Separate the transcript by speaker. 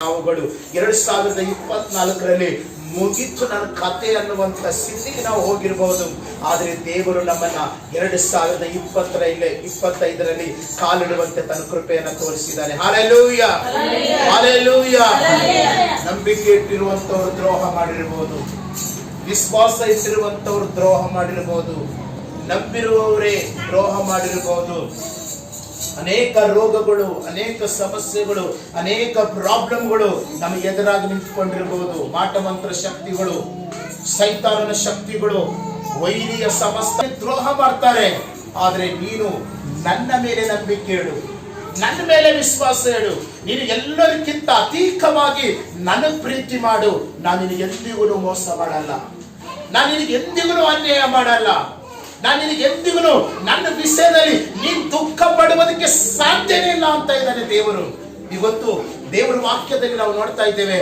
Speaker 1: ನಾವುಗಳು 2024ರಲ್ಲಿ ಮುಗಿತು ನನ್ನ ಕತೆ ಅನ್ನುವಂತ ಸ್ಥಿತಿಗೆ ನಾವು ಹೋಗಿರಬಹುದು. ಆದರೆ ದೇವರು ನಮ್ಮನ್ನ 2025ರಲ್ಲಿ ಕಾಲಿಡುವಂತೆ ತನ್ನ ಕೃಪೆಯನ್ನು ತೋರಿಸಿದ್ದಾನೆ. Hallelujah, hallelujah. ನಂಬಿಕೆ ಇಟ್ಟಿರುವಂತವರು ದ್ರೋಹ ಮಾಡಿರಬಹುದು, ವಿಶ್ವಾಸ ಇಟ್ಟಿರುವಂತವರು ದ್ರೋಹ ಮಾಡಿರಬಹುದು, ನಂಬಿರುವವರೇ ದ್ರೋಹ ಮಾಡಿರಬಹುದು. ಅನೇಕ ರೋಗಗಳು, ಅನೇಕ ಸಮಸ್ಯೆಗಳು, ಅನೇಕ ಪ್ರಾಬ್ಲಮ್ಗಳು ನಮಗೆ ಎದುರಾಗಿ ನಿಂತುಕೊಂಡಿರಬಹುದು. ಮಾಟಮಂತ್ರ ಶಕ್ತಿಗಳು, ಸೈತಾನನ ಶಕ್ತಿಗಳು, ವೈರಿಯ ಸಮಸ್ಯೆ ದ್ರೋಹ ಮಾಡ್ತಾರೆ. ಆದ್ರೆ ನೀನು ನನ್ನ ಮೇಲೆ ನಂಬಿಕೆ ಇಡು, ನನ್ನ ಮೇಲೆ ವಿಶ್ವಾಸ ಇಡು, ನೀನು ಎಲ್ಲರಿಗಿಂತ ಅತೀಕವಾಗಿ ನನ್ನ ಪ್ರೀತಿ ಮಾಡು. ನಾನು ನಿನಗೆ ಎಂದಿಗೂ ಮೋಸ ಮಾಡಲ್ಲ, ನಾನು ನಿನಗೆ ಎಂದಿಗೂ ಅನ್ಯಾಯ ಮಾಡಲ್ಲ, ನಾನು ನಿನಗೆ ಎಂದಿಗೂ ನನ್ನ ವಿಷಯದಲ್ಲಿ ನೀನು ದುಃಖ ಪಡುವುದಕ್ಕೆ ಸಾಧ್ಯನೇ ಇಲ್ಲ ಅಂತ ಇದ್ದಾನೆ ದೇವರು. ಇವತ್ತು ದೇವರ ವಾಕ್ಯದಲ್ಲಿ ನಾವು ನೋಡ್ತಾ ಇದ್ದೇವೆ.